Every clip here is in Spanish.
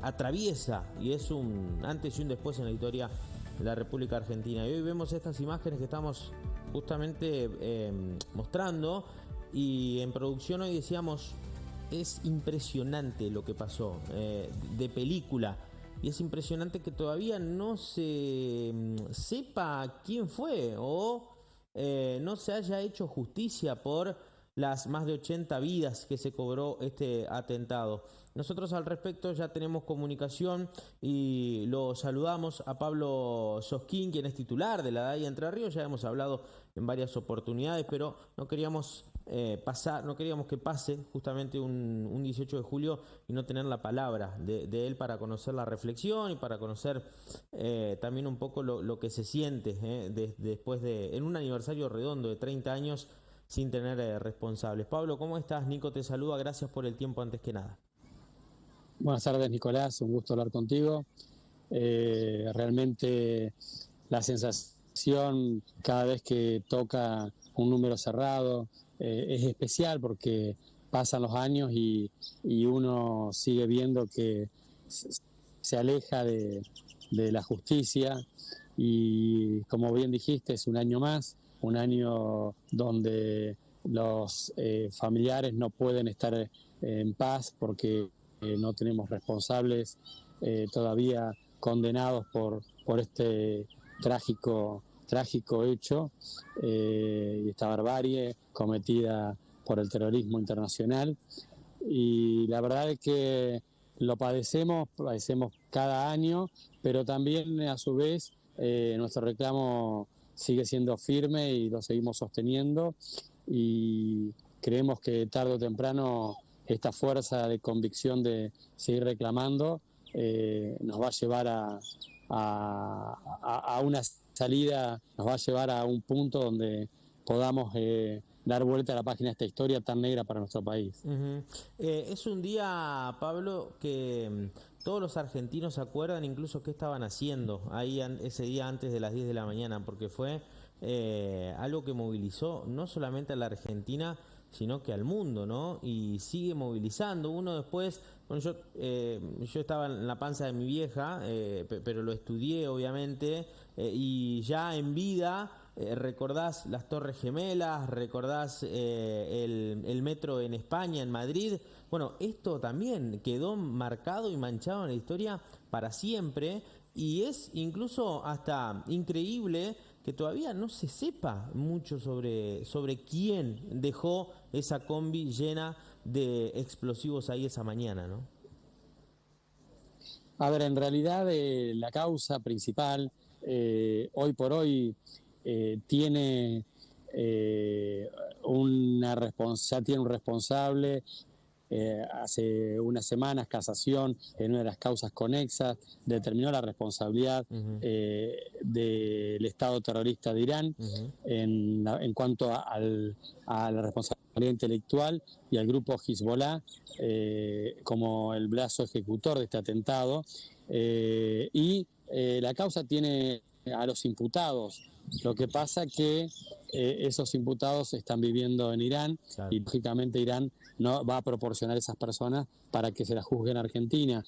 atraviesa y es un antes y un después en la historia de la República Argentina. Y hoy vemos estas imágenes que estamos justamente mostrando, y en producción hoy decíamos, es impresionante lo que pasó, de película. Y es impresionante que todavía no se sepa quién fue o no se haya hecho justicia por las más de 80 vidas que se cobró este atentado. Nosotros al respecto ya tenemos comunicación y lo saludamos a Pablo Sosquín, quien es titular de la DAIA Entre Ríos. Ya hemos hablado en varias oportunidades, pero no queríamos no queríamos que pase justamente un 18 de julio y no tener la palabra de él para conocer la reflexión y para conocer también un poco lo que se siente después de, en un aniversario redondo de 30 años sin tener responsables. Pablo, ¿cómo estás? Nico te saluda, gracias por el tiempo antes que nada. Buenas tardes, Nicolás, un gusto hablar contigo. Realmente la sensación cada vez que toca un número cerrado es especial porque pasan los años y uno sigue viendo que se aleja de la justicia, y como bien dijiste, es un año más, un año donde los familiares no pueden estar en paz porque no tenemos responsables todavía condenados por este trágico hecho y esta barbarie cometida por el terrorismo internacional. Y la verdad es que lo padecemos cada año, pero también a su vez nuestro reclamo sigue siendo firme y lo seguimos sosteniendo, y creemos que tarde o temprano esta fuerza de convicción de seguir reclamando nos va a llevar a una salida, nos va a llevar a un punto donde podamos dar vuelta a la página de esta historia tan negra para nuestro país. Es un día, Pablo, que todos los argentinos se acuerdan incluso qué estaban haciendo ahí ese día antes de las 10 de la mañana, porque fue algo que movilizó no solamente a la Argentina, sino que al mundo, ¿no? Y sigue movilizando. Uno después, bueno, yo estaba en la panza de mi vieja, pero lo estudié obviamente, y ya en vida recordás las Torres Gemelas, recordás el metro en España, en Madrid. Bueno, esto también quedó marcado y manchado en la historia para siempre, y es incluso hasta increíble que todavía no se sepa mucho sobre quién dejó esa combi llena de explosivos ahí esa mañana, ¿no? A ver, en realidad la causa principal hoy por hoy tiene ya tiene un responsable. Hace unas semanas Casación, en una de las causas conexas, determinó la responsabilidad del Estado terrorista de Irán en cuanto a la responsabilidad intelectual, y al grupo Hezbollah como el brazo ejecutor de este atentado. La causa tiene a los imputados. Lo que pasa que esos imputados están viviendo en Irán, claro, y lógicamente Irán no va a proporcionar esas personas para que se las juzgue en Argentina.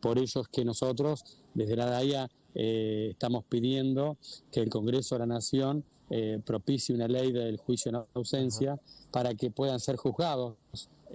Por ello es que nosotros desde la DAIA estamos pidiendo que el Congreso de la Nación propicie una ley del juicio en ausencia para que puedan ser juzgados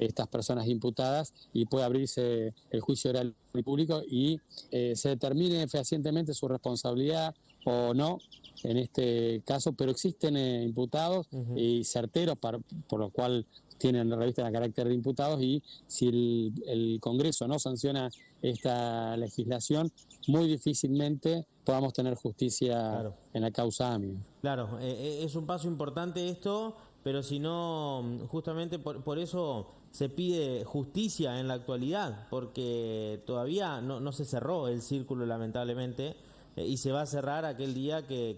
estas personas imputadas y pueda abrirse el juicio oral y público y se determine fehacientemente su responsabilidad o no en este caso, pero existen imputados y certeros por lo cual tienen revista de carácter de imputados, y si el Congreso no sanciona esta legislación, muy difícilmente podamos tener justicia, claro, en la causa AMIA. Claro, es un paso importante esto, pero si no, justamente por eso se pide justicia en la actualidad, porque todavía no se cerró el círculo, lamentablemente, y se va a cerrar aquel día que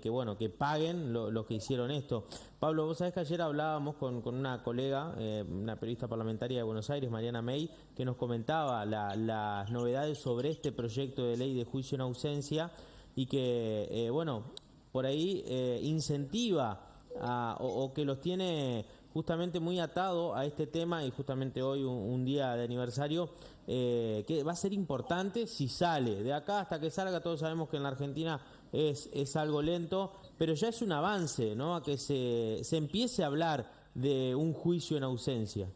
paguen los que hicieron esto. Pablo, vos sabés que ayer hablábamos con una colega, una periodista parlamentaria de Buenos Aires, Mariana May, que nos comentaba las novedades sobre este proyecto de ley de juicio en ausencia, y que, por ahí incentiva o que los tiene justamente muy atado a este tema y justamente hoy un día de aniversario que va a ser importante si sale. De acá hasta que salga, todos sabemos que en la Argentina es algo lento, pero ya es un avance, ¿no? A que se empiece a hablar de un juicio en ausencia.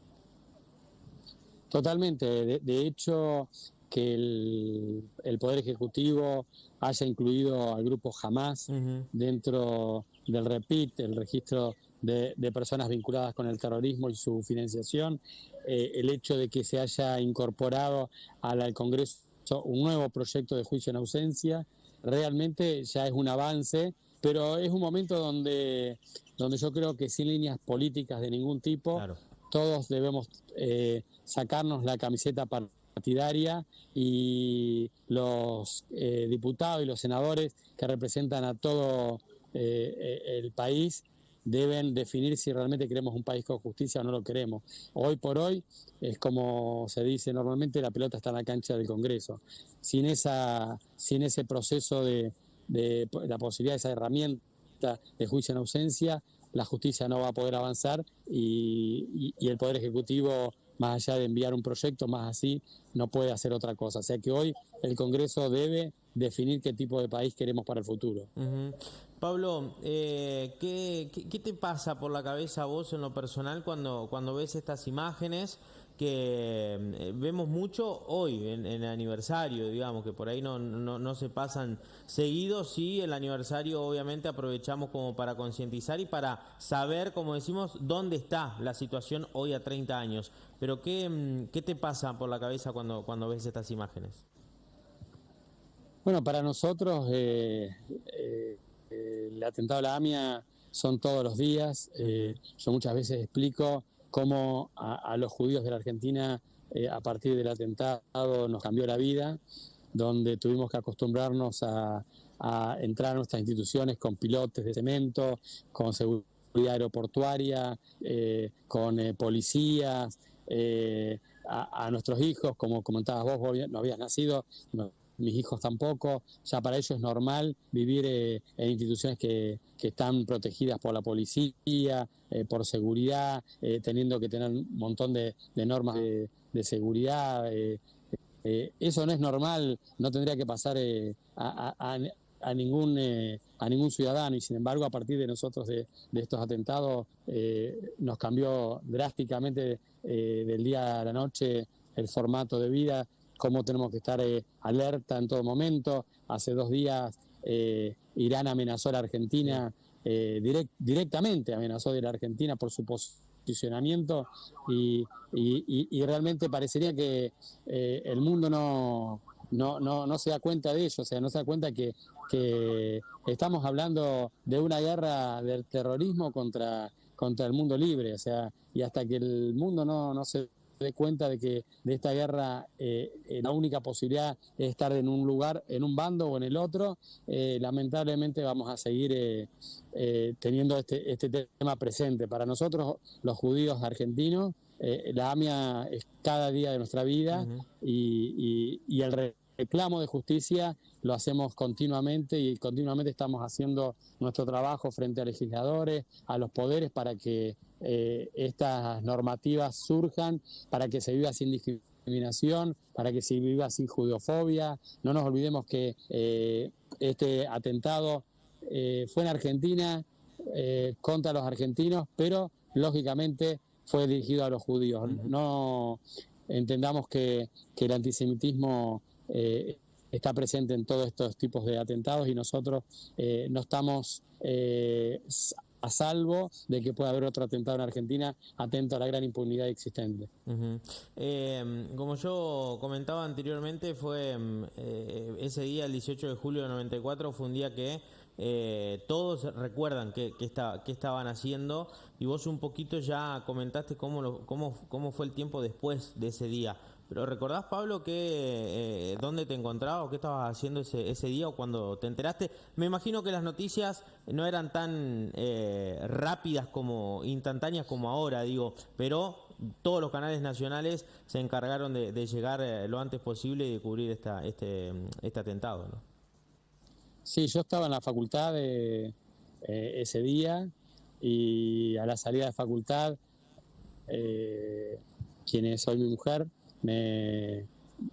Totalmente. De hecho, que el Poder Ejecutivo haya incluido al grupo Hamas dentro del REPIT, el registro de personas vinculadas con el terrorismo y su financiación, el hecho de que se haya incorporado al Congreso un nuevo proyecto de juicio en ausencia, realmente ya es un avance, pero es un momento donde yo creo que sin líneas políticas de ningún tipo, Claro. todos debemos sacarnos la camiseta partidaria y los diputados y los senadores que representan a todo el país deben definir si realmente queremos un país con justicia o no lo queremos. Hoy por hoy es como se dice normalmente, la pelota está en la cancha del Congreso. Sin ese proceso de la posibilidad de esa herramienta de juicio en ausencia, la justicia no va a poder avanzar y el Poder Ejecutivo, más allá de enviar un proyecto, más así, no puede hacer otra cosa. O sea que hoy el Congreso debe definir qué tipo de país queremos para el futuro. Pablo, ¿qué te pasa por la cabeza a vos en lo personal cuando ves estas imágenes que vemos mucho hoy en el aniversario, digamos, que por ahí no se pasan seguidos? Sí, el aniversario obviamente aprovechamos como para concientizar y para saber, como decimos, dónde está la situación hoy a 30 años. Pero ¿qué te pasa por la cabeza cuando ves estas imágenes? Bueno, para nosotros el atentado a la AMIA son todos los días. Yo muchas veces explico cómo a los judíos de la Argentina, a partir del atentado, nos cambió la vida, donde tuvimos que acostumbrarnos a entrar a nuestras instituciones con pilotes de cemento, con seguridad aeroportuaria, con policías, a nuestros hijos, como comentabas vos no habías nacido, mis hijos tampoco, ya para ellos es normal vivir en instituciones que están protegidas por la policía, por seguridad, teniendo que tener un montón de normas de seguridad. Eso no es normal, no tendría que pasar a ningún ciudadano, y sin embargo a partir de nosotros de estos atentados nos cambió drásticamente del día a la noche el formato de vida, cómo tenemos que estar alerta en todo momento. Hace 2 días Irán amenazó a la Argentina, directamente amenazó a la Argentina por su posicionamiento y realmente parecería que el mundo no se da cuenta de ello, o sea, no se da cuenta que estamos hablando de una guerra del terrorismo contra el mundo libre, o sea, y hasta que el mundo no se dé cuenta de que de esta guerra la única posibilidad es estar en un lugar, en un bando o en el otro, lamentablemente vamos a seguir teniendo este tema presente. Para nosotros, los judíos argentinos, la AMIA es cada día de nuestra vida y el reclamo de justicia lo hacemos continuamente y continuamente estamos haciendo nuestro trabajo frente a legisladores, a los poderes, para que estas normativas surjan, para que se viva sin discriminación, para que se viva sin judeofobia. No nos olvidemos que este atentado fue en Argentina contra los argentinos, pero lógicamente fue dirigido a los judíos. No entendamos que el antisemitismo está presente en todos estos tipos de atentados y nosotros no estamos a salvo de que pueda haber otro atentado en Argentina, atento a la gran impunidad existente. Como yo comentaba anteriormente, fue ese día, el 18 de julio de 94, fue un día que todos recuerdan qué estaban haciendo, y vos un poquito ya comentaste cómo fue el tiempo después de ese día. Pero ¿recordás, Pablo, dónde te encontrabas o qué estabas haciendo ese día o cuando te enteraste? Me imagino que las noticias no eran tan rápidas instantáneas como ahora, digo, pero todos los canales nacionales se encargaron de llegar lo antes posible y de cubrir este atentado, ¿no? Sí, yo estaba en la facultad ese día y a la salida de facultad, quien es hoy mi mujer, en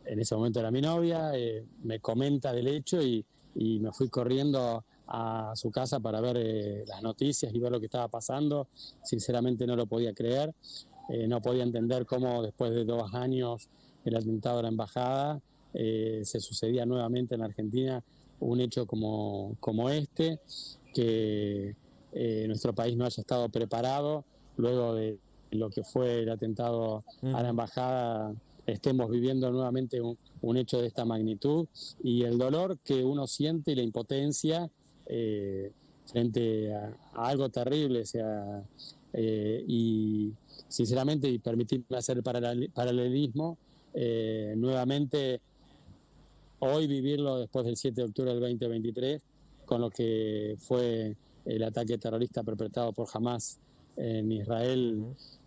ese momento era mi novia, me comenta del hecho y me fui corriendo a su casa para ver las noticias y ver lo que estaba pasando. Sinceramente no lo podía creer, no podía entender cómo después de 2 años el atentado a la embajada se sucedía nuevamente en Argentina un hecho como este, que nuestro país no haya estado preparado luego de lo que fue el atentado a la embajada, estemos viviendo nuevamente un hecho de esta magnitud, y el dolor que uno siente y la impotencia frente a algo terrible. O sea, y sinceramente, y permitirme hacer el paralelismo, nuevamente hoy vivirlo después del 7 de octubre del 2023, con lo que fue el ataque terrorista perpetrado por Hamás en Israel.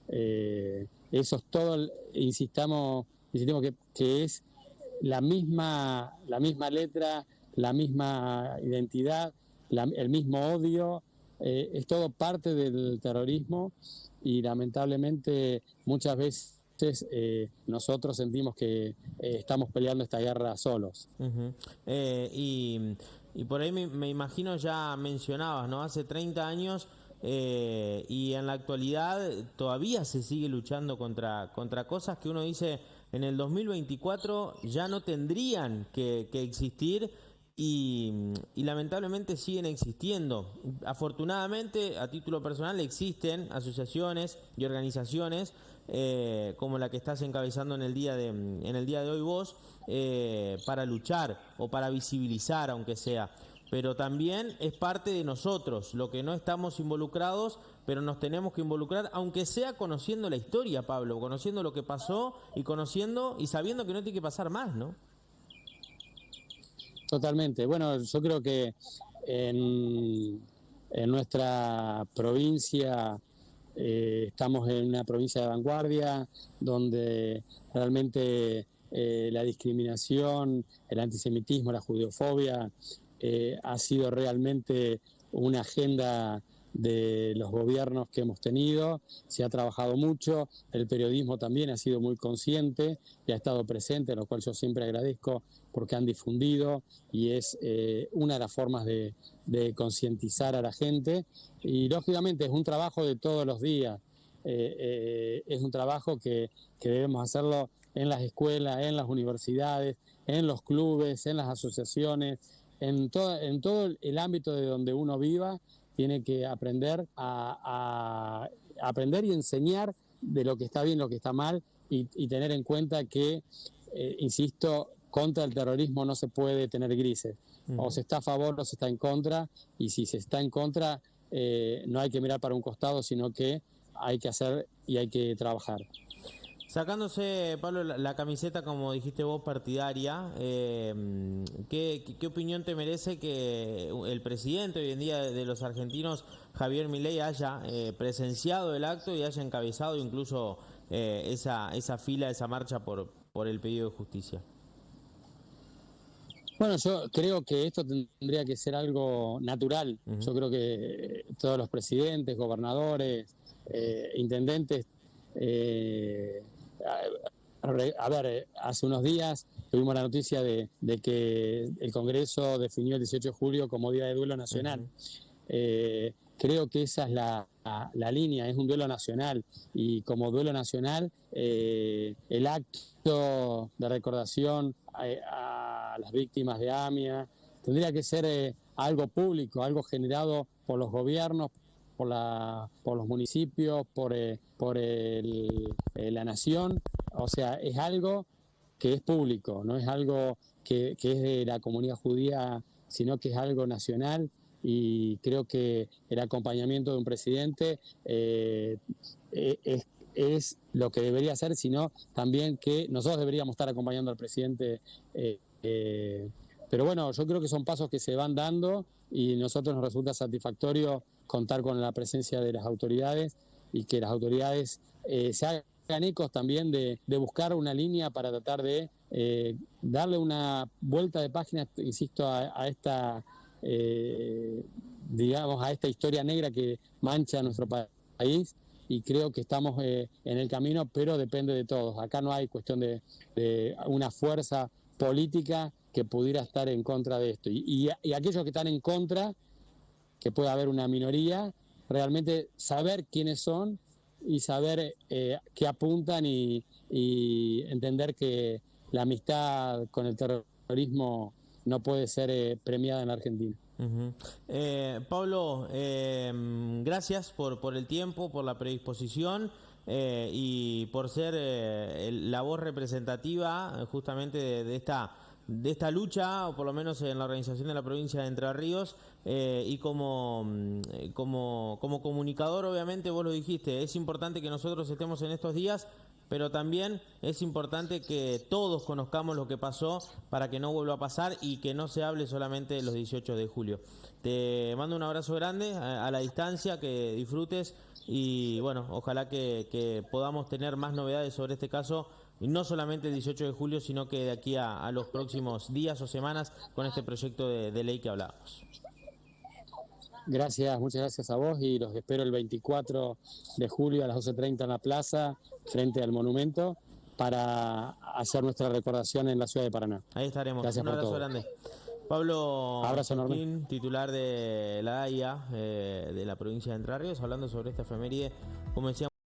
Eso es todo, insistimos que es la misma letra, la misma identidad, el mismo odio, es todo parte del terrorismo, y lamentablemente muchas veces nosotros sentimos que estamos peleando esta guerra solos. Y por ahí me imagino, ya mencionabas, ¿no? Hace 30 años y en la actualidad todavía se sigue luchando contra cosas que uno dice en el 2024 ya no tendrían que existir, y lamentablemente siguen existiendo. Afortunadamente, a título personal, existen asociaciones y organizaciones como la que estás encabezando en el día de hoy vos, para luchar o para visibilizar, aunque sea. Pero también es parte de nosotros, lo que no estamos involucrados, pero nos tenemos que involucrar, aunque sea conociendo la historia, Pablo, conociendo lo que pasó y conociendo y sabiendo que no tiene que pasar más, ¿no? Totalmente. Bueno, yo creo que en nuestra provincia estamos en una provincia de vanguardia, donde realmente la discriminación, el antisemitismo, la judeofobia ha sido realmente una agenda de los gobiernos que hemos tenido. Se ha trabajado mucho, el periodismo también ha sido muy consciente y ha estado presente, lo cual yo siempre agradezco, porque han difundido, y es una de las formas de concientizar a la gente. Y lógicamente es un trabajo de todos los días, es un trabajo que debemos hacerlo en las escuelas, en las universidades, en los clubes, en las asociaciones, en todo el ámbito de donde uno viva. Tiene que aprender a aprender y enseñar de lo que está bien, lo que está mal, y tener en cuenta que, insisto, contra el terrorismo no se puede tener grises. O se está a favor o se está en contra, y si se está en contra, no hay que mirar para un costado, sino que hay que hacer y hay que trabajar. Sacándose, Pablo, la camiseta, como dijiste vos, partidaria, ¿qué opinión te merece que el presidente hoy en día de los argentinos, Javier Milei, haya presenciado el acto y haya encabezado incluso esa fila, esa marcha por el pedido de justicia? Bueno, yo creo que esto tendría que ser algo natural. Yo creo que todos los presidentes, gobernadores, intendentes, hace unos días tuvimos la noticia de que el Congreso definió el 18 de julio como Día de Duelo Nacional. Creo que esa es la línea, es un duelo nacional, y como duelo nacional el acto de recordación a las víctimas de AMIA tendría que ser algo público, algo generado por los gobiernos, por los municipios, por la nación. O sea, es algo que es público, no es algo que es de la comunidad judía, sino que es algo nacional. Y creo que el acompañamiento de un presidente es lo que debería ser, sino también que nosotros deberíamos estar acompañando al presidente. Pero bueno, yo creo que son pasos que se van dando, y a nosotros nos resulta satisfactorio contar con la presencia de las autoridades, y que las autoridades se hagan ecos también de buscar una línea para tratar de darle una vuelta de página, insisto, a esta digamos, a esta historia negra que mancha nuestro país, y creo que estamos en el camino, pero depende de todos. Acá no hay cuestión de una fuerza política que pudiera estar en contra de esto. Y aquellos que están en contra, que puede haber una minoría, realmente saber quiénes son y saber qué apuntan y entender que la amistad con el terrorismo no puede ser premiada en la Argentina. Pablo, gracias por el tiempo, por la predisposición y por ser la voz representativa justamente de esta lucha, o por lo menos en la organización de la provincia de Entre Ríos, y como comunicador, obviamente, vos lo dijiste, es importante que nosotros estemos en estos días, pero también es importante que todos conozcamos lo que pasó para que no vuelva a pasar y que no se hable solamente de los 18 de julio. Te mando un abrazo grande a la distancia, que disfrutes y bueno, ojalá que podamos tener más novedades sobre este caso, y no solamente el 18 de julio, sino que de aquí a los próximos días o semanas con este proyecto de ley que hablábamos. Gracias, muchas gracias a vos, y los espero el 24 de julio a las 12:30 en la plaza, frente al monumento, para hacer nuestra recordación en la ciudad de Paraná. Ahí estaremos. Gracias un por abrazo todo. grande. Pablo Martín, titular de la AIA de la provincia de Entre Ríos, hablando sobre esta efeméride, como decíamos.